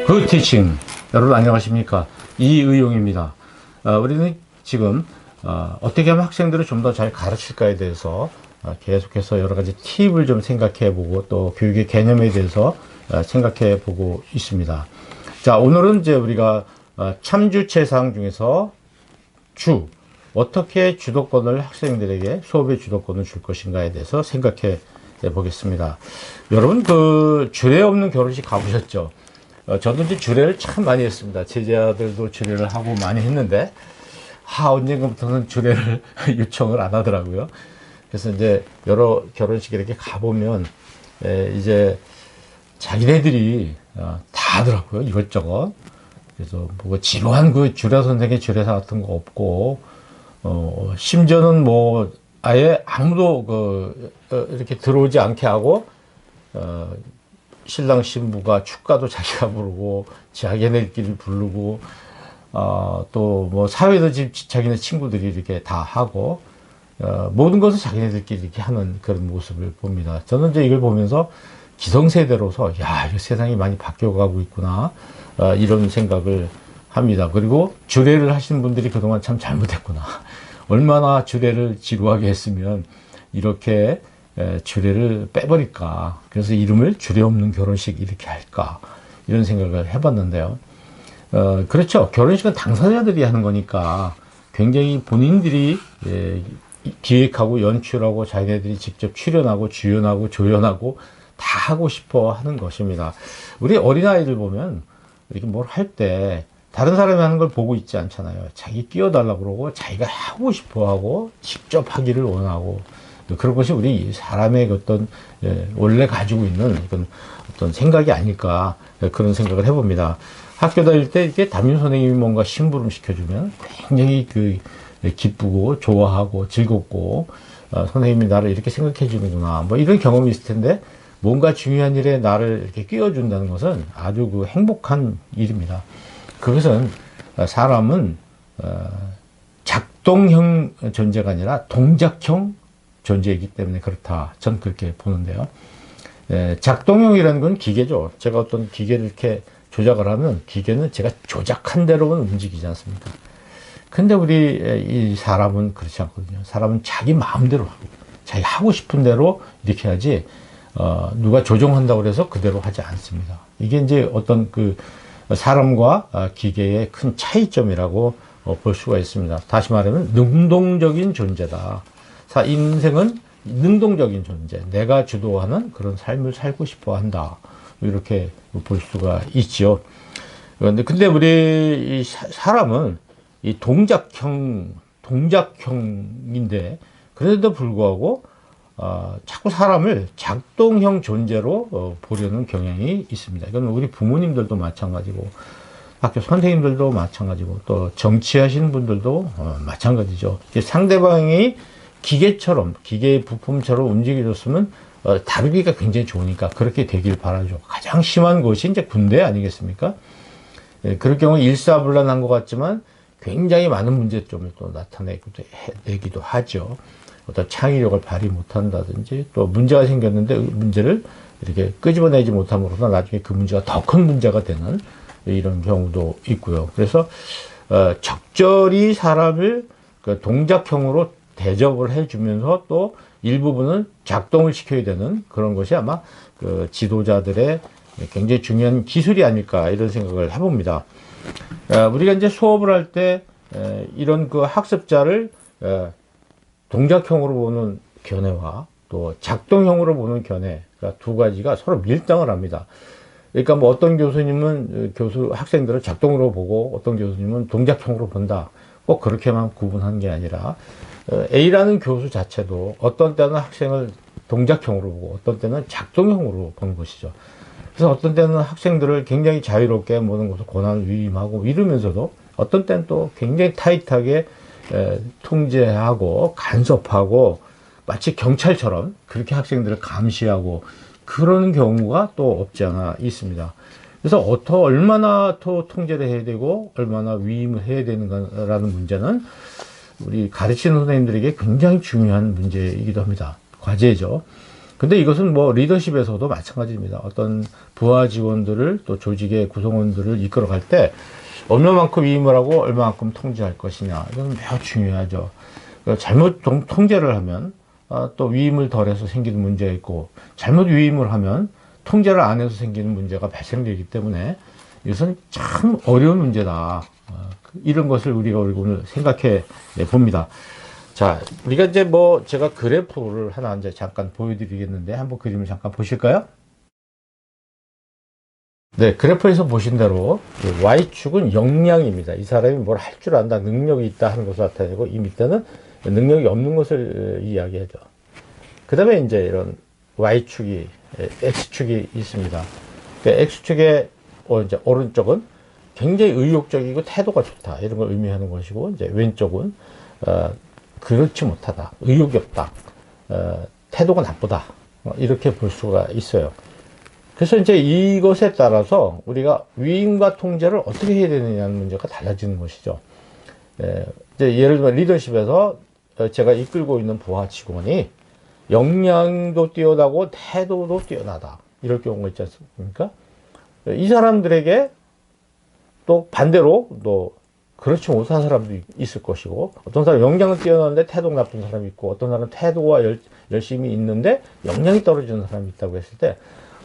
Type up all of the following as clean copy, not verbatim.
그 티칭 여러분 안녕하십니까, 이의용입니다. 우리는 지금 어떻게 하면 학생들을 좀 더 잘 가르칠까에 대해서 계속해서 여러 가지 팁을 좀 생각해 보고 또 교육의 개념에 대해서 생각해 보고 있습니다. 자, 오늘은 이제 우리가 참주체상 중에서 어떻게 주도권을 학생들에게 수업의 주도권을 줄 것인가에 대해서 생각해 보겠습니다. 여러분 그 주례 없는 결혼식 가보셨죠? 저도 이제 주례를 참 많이 했습니다. 제자들도 주례를 하고 많이 했는데, 언젠가부터는 주례를 요청을 안 하더라고요. 그래서 이제 여러 결혼식에 이렇게 가보면, 이제 자기네들이 다 하더라고요. 이것저것. 그래서 뭐 지루한 그 주례 선생의 주례사 같은 거 없고, 심지어는 뭐 아예 아무도 이렇게 들어오지 않게 하고, 신랑 신부가 축가도 자기가 부르고 자기네들끼리 부르고 또 뭐 사회도 자기네 친구들이 이렇게 다 하고 모든 것을 자기네들끼리 이렇게 하는 그런 모습을 봅니다. 저는 이제 이걸 보면서 기성세대로서 이거 세상이 많이 바뀌어가고 있구나, 이런 생각을 합니다. 그리고 주례를 하신 분들이 그동안 참 잘못했구나. 얼마나 주례를 지루하게 했으면 이렇게 주례를 빼버릴까. 그래서 이름을 주례 없는 결혼식 이렇게 할까, 이런 생각을 해봤는데요. 그렇죠. 결혼식은 당사자들이 하는 거니까 굉장히 본인들이 기획하고 연출하고 자기네들이 직접 출연하고 주연하고 조연하고 다 하고 싶어 하는 것입니다. 우리 어린아이들 보면 이렇게 뭘 할 때 다른 사람이 하는 걸 보고 있지 않잖아요. 자기 끼워달라고 그러고 자기가 하고 싶어 하고 직접 하기를 원하고, 그런 것이 우리 사람의 어떤 원래 가지고 있는 어떤 생각이 아닐까, 그런 생각을 해봅니다. 학교 다닐 때 이렇게 담임 선생님이 뭔가 심부름 시켜주면 굉장히 기쁘고 좋아하고 즐겁고, 선생님이 나를 이렇게 생각해 주는구나, 뭐 이런 경험이 있을 텐데, 뭔가 중요한 일에 나를 이렇게 끼워준다는 것은 아주 행복한 일입니다. 그것은 사람은 작동형 존재가 아니라 동작형 존재이기 때문에 그렇다, 전 그렇게 보는데요. 작동형이라는 건 기계죠. 제가 어떤 기계를 이렇게 조작을 하면 기계는 제가 조작한 대로만 움직이지 않습니까? 근데 우리 이 사람은 그렇지 않거든요. 사람은 자기 마음대로 하고 자기 하고 싶은 대로 이렇게 하지, 누가 조종한다고 해서 그대로 하지 않습니다. 이게 이제 어떤 사람과 기계의 큰 차이점이라고 볼 수가 있습니다. 다시 말하면 능동적인 존재다. 인생은 능동적인 존재, 내가 주도하는 그런 삶을 살고 싶어 한다, 이렇게 볼 수가 있죠. 근데 우리 이 사람은 이 동작형인데, 그래도 불구하고 자꾸 사람을 작동형 존재로 보려는 경향이 있습니다. 이건 우리 부모님들도 마찬가지고 학교 선생님들도 마찬가지고 또 정치하시는 분들도 마찬가지죠. 상대방이 기계처럼, 기계의 부품처럼 움직여줬으면 다루기가 굉장히 좋으니까 그렇게 되길 바라죠. 가장 심한 것이 이제 군대 아니겠습니까? 그럴 경우 일사불란한 것 같지만 굉장히 많은 문제점을 또 나타내기도 하죠. 어떤 창의력을 발휘 못한다든지, 또 문제가 생겼는데 문제를 이렇게 끄집어내지 못함으로써 나중에 그 문제가 더 큰 문제가 되는 이런 경우도 있고요. 그래서 적절히 사람을 동작형으로 대접을 해주면서 또 일부분은 작동을 시켜야 되는 그런 것이 아마 지도자들의 굉장히 중요한 기술이 아닐까, 이런 생각을 해봅니다. 우리가 이제 수업을 할 때 이런 학습자를 동작형으로 보는 견해와 또 작동형으로 보는 견해, 두 가지가 서로 밀당을 합니다. 그러니까 뭐 어떤 교수님은 학생들을 작동으로 보고 어떤 교수님은 동작형으로 본다, 꼭 그렇게만 구분한 게 아니라 A라는 교수 자체도 어떤 때는 학생을 동작형으로 보고 어떤 때는 작동형으로 보는 것이죠. 그래서 어떤 때는 학생들을 굉장히 자유롭게 모든 것을 권한을 위임하고 이러면서도 어떤 때는 또 굉장히 타이트하게 통제하고 간섭하고 마치 경찰처럼 그렇게 학생들을 감시하고 그러는 경우가 또 없지 않아 있습니다. 그래서 얼마나 통제를 해야 되고 얼마나 위임을 해야 되는가라는 문제는 우리 가르치는 선생님들에게 굉장히 중요한 문제이기도 합니다. 과제죠. 근데 이것은 뭐 리더십에서도 마찬가지입니다. 어떤 부하 직원들을 또 조직의 구성원들을 이끌어갈 때 얼마만큼 위임을 하고 얼마만큼 통제할 것이냐. 이건 매우 중요하죠. 잘못 통제를 하면 또 위임을 덜해서 생기는 문제가 있고, 잘못 위임을 하면 통제를 안 해서 생기는 문제가 발생되기 때문에 이것은 참 어려운 문제다. 이런 것을 우리가 오늘 생각해 봅니다. 자, 우리가 이제 뭐 제가 그래프를 하나 이제 잠깐 보여드리겠는데 한번 그림을 잠깐 보실까요? 네, 그래프에서 보신 대로 Y축은 역량입니다. 이 사람이 뭘 할 줄 안다, 능력이 있다 하는 것을 나타내고, 이 밑에는 능력이 없는 것을 이야기하죠. 그 다음에 이제 이런 Y축이, X축이 있습니다. X축의 이제 오른쪽은 굉장히 의욕적이고 태도가 좋다, 이런 걸 의미하는 것이고, 이제 왼쪽은 그렇지 못하다, 의욕이 없다, 태도가 나쁘다, 이렇게 볼 수가 있어요. 그래서 이제 이것에 따라서 우리가 위임과 통제를 어떻게 해야 되느냐는 문제가 달라지는 것이죠. 이제 예를 들면 리더십에서 제가 이끌고 있는 부하 직원이 역량도 뛰어나고 태도도 뛰어나다, 이럴 경우가 있지 않습니까? 이 사람들에게 또 반대로 또 그렇지 못한 사람도 있을 것이고, 어떤 사람은 역량은 뛰어나는데 태도가 나쁜 사람이 있고, 어떤 사람은 태도가 열심히 있는데 역량이 떨어지는 사람이 있다고 했을 때,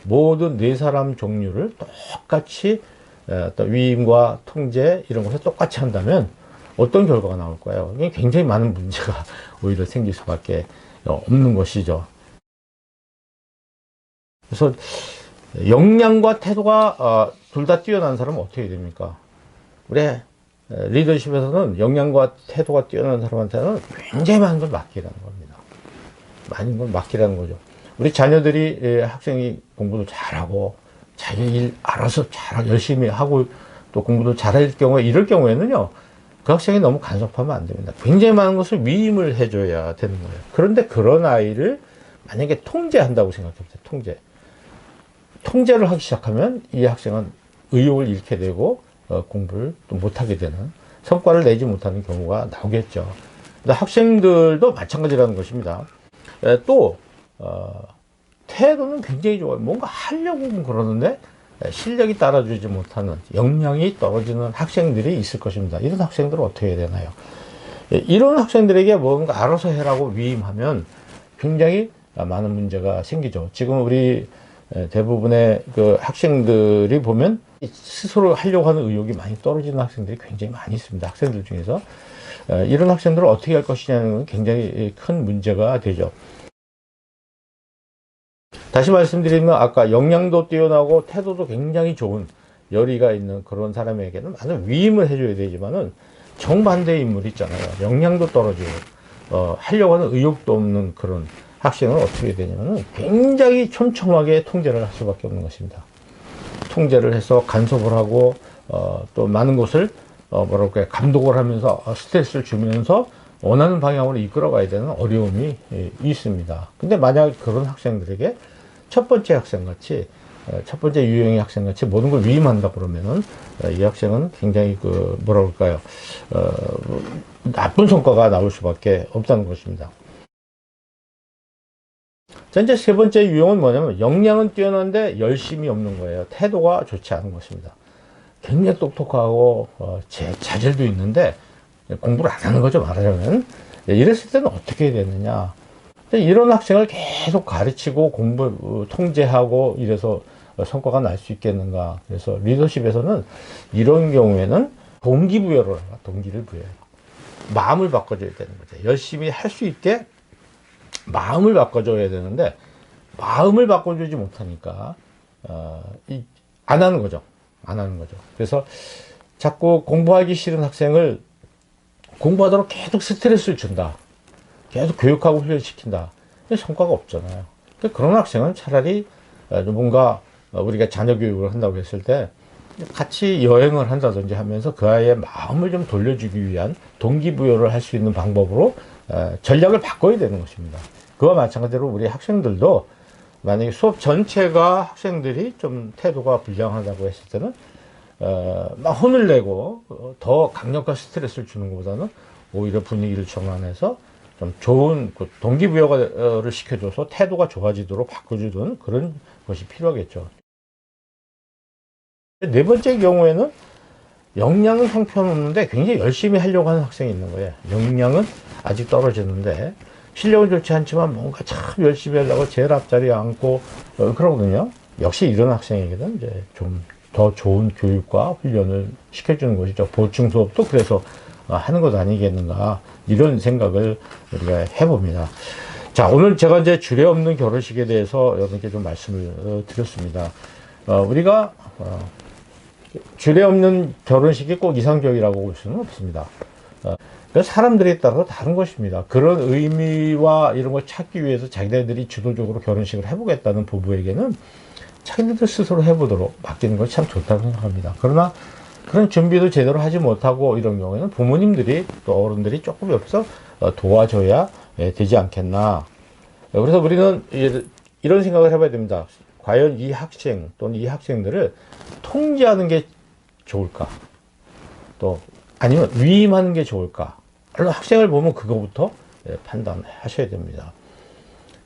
모든 네 사람 종류를 똑같이 어떤 위임과 통제 이런 것을 똑같이 한다면 어떤 결과가 나올까요? 이게 굉장히 많은 문제가 오히려 생길 수밖에 없는 것이죠. 그래서 역량과 태도가 둘 다 뛰어난 사람은 어떻게 됩니까? 우리 리더십에서는 역량과 태도가 뛰어난 사람한테는 굉장히 많은 걸 맡기라는 겁니다. 많은 걸 맡기라는 거죠. 우리 자녀들이, 학생이 공부도 잘하고 자기 일 알아서 열심히 하고 또 공부도 잘할 경우에, 이럴 경우에는요, 그 학생이 너무 간섭하면 안 됩니다. 굉장히 많은 것을 위임을 해줘야 되는 거예요. 그런데 그런 아이를 만약에 통제한다고 생각해보세요. 통제를 하기 시작하면 이 학생은 의욕을 잃게 되고 공부를 또 못하게 되는, 성과를 내지 못하는 경우가 나오겠죠. 근데 학생들도 마찬가지라는 것입니다. 또 태도는 굉장히 좋아요. 뭔가 하려고 그러는데 실력이 따라주지 못하는, 역량이 떨어지는 학생들이 있을 것입니다. 이런 학생들은 어떻게 해야 되나요? 이런 학생들에게 뭔가 알아서 해라고 위임하면 굉장히 많은 문제가 생기죠. 지금 우리 대부분의 그 학생들이 보면 스스로 하려고 하는 의욕이 많이 떨어지는 학생들이 굉장히 많이 있습니다. 학생들 중에서. 이런 학생들을 어떻게 할 것이냐는 건 굉장히 큰 문제가 되죠. 다시 말씀드리면 아까 역량도 뛰어나고 태도도 굉장히 좋은, 열의가 있는 그런 사람에게는 많은 위임을 해줘야 되지만은 정반대의 인물이 있잖아요. 역량도 떨어지고 하려고 하는 의욕도 없는 그런 학생은 어떻게 해야 되냐면은 굉장히 촘촘하게 통제를 할 수밖에 없는 것입니다. 통제를 해서 간섭을 하고 또 많은 것을 뭐랄까요, 감독을 하면서 스트레스를 주면서 원하는 방향으로 이끌어 가야 되는 어려움이 있습니다. 근데 만약 그런 학생들에게 첫 번째 학생같이, 첫 번째 유형의 학생같이 모든 걸 위임한다 그러면은 이 학생은 굉장히 그 뭐라 그럴까요, 나쁜 성과가 나올 수밖에 없다는 것입니다. 자, 이제 세 번째 유형은 뭐냐면 역량은 뛰어난데 열심이 없는 거예요. 태도가 좋지 않은 것입니다. 굉장히 똑똑하고 자질도 있는데 공부를 안 하는 거죠, 말하자면. 이랬을 때는 어떻게 해야 되느냐. 이런 학생을 계속 가르치고 공부 통제하고 이래서 성과가 날 수 있겠는가. 그래서 리더십에서는 이런 경우에는 동기부여를 해요. 동기를 부여해요. 마음을 바꿔줘야 되는 거죠. 열심히 할 수 있게 마음을 바꿔줘야 되는데 마음을 바꿔주지 못하니까 안 하는 거죠. 안 하는 거죠. 그래서 자꾸 공부하기 싫은 학생을 공부하도록 계속 스트레스를 준다. 계속 교육하고 훈련시킨다. 성과가 없잖아요. 그런 학생은 차라리 뭔가 우리가 자녀 교육을 한다고 했을 때 같이 여행을 한다든지 하면서 그 아이의 마음을 좀 돌려주기 위한 동기부여를 할 수 있는 방법으로 전략을 바꿔야 되는 것입니다. 그와 마찬가지로 우리 학생들도 만약에 수업 전체가 학생들이 좀 태도가 불량하다고 했을 때는 막 혼을 내고 더 강력한 스트레스를 주는 것보다는 오히려 분위기를 전환해서 좀 좋은 그 동기부여를 시켜줘서 태도가 좋아지도록 바꿔주는 그런 것이 필요하겠죠. 네 번째 경우에는 역량은 형편없는데 굉장히 열심히 하려고 하는 학생이 있는 거예요. 역량은 아직 떨어지는데 실력은 좋지 않지만 뭔가 참 열심히 하려고 제일 앞자리에 앉고 그러거든요. 역시 이런 학생에게는 이제 좀 더 좋은 교육과 훈련을 시켜주는 것이죠. 보충 수업도 그래서 하는 것 아니겠는가 이런 생각을 우리가 해봅니다. 자, 오늘 제가 이제 주례 없는 결혼식에 대해서 여러분께 좀 말씀을 드렸습니다. 우리가 주례 없는 결혼식이 꼭 이상적이라고 볼 수는 없습니다. 사람들에 따라서 다른 것입니다. 그런 의미와 이런 걸 찾기 위해서 자기네들이 주도적으로 결혼식을 해보겠다는 부부에게는 자기네들 스스로 해보도록 맡기는 것이 참 좋다고 생각합니다. 그러나 그런 준비도 제대로 하지 못하고 이런 경우에는 부모님들이 또 어른들이 조금 옆에서 도와줘야 되지 않겠나. 그래서 우리는 이런 생각을 해봐야 됩니다. 과연 이 학생 또는 이 학생들을 통제하는 게 좋을까? 또 아니면 위임하는 게 좋을까? 물론 학생을 보면 그거부터 판단하셔야 됩니다.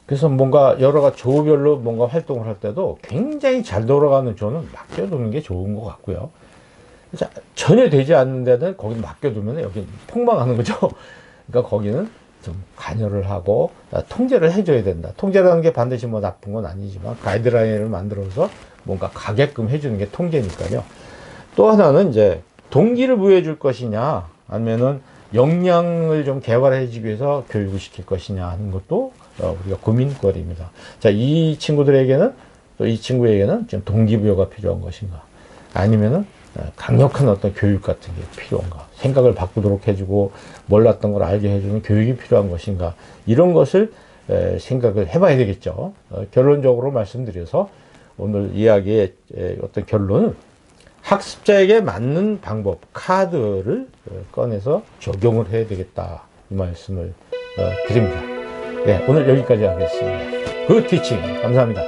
그래서 뭔가 여러 가지 조별로 뭔가 활동을 할 때도 굉장히 잘 돌아가는 조는 맡겨두는 게 좋은 것 같고요. 전혀 되지 않는 데는 거기 맡겨두면 여기 폭망하는 거죠. 그러니까 거기는 좀 관여를 하고 통제를 해줘야 된다. 통제라는 게 반드시 뭐 나쁜 건 아니지만 가이드라인을 만들어서 뭔가 가게끔 해주는 게 통제니까요. 또 하나는 이제 동기를 부여해 줄 것이냐 아니면은 역량을 좀 개발해 주기 위해서 교육을 시킬 것이냐 하는 것도 우리가 고민거리입니다. 자, 이 친구들에게는 또 이 친구에게는 지금 동기부여가 필요한 것인가 아니면은 강력한 어떤 교육 같은 게 필요한가 생각을 바꾸도록 해주고 몰랐던 걸 알게 해주는 교육이 필요한 것인가 이런 것을 생각을 해봐야 되겠죠. 결론적으로 말씀드려서 오늘 이야기의 어떤 결론은 학습자에게 맞는 방법, 카드를 꺼내서 적용을 해야 되겠다. 이 말씀을 드립니다. 네, 오늘 여기까지 하겠습니다. 굿 티칭. 감사합니다.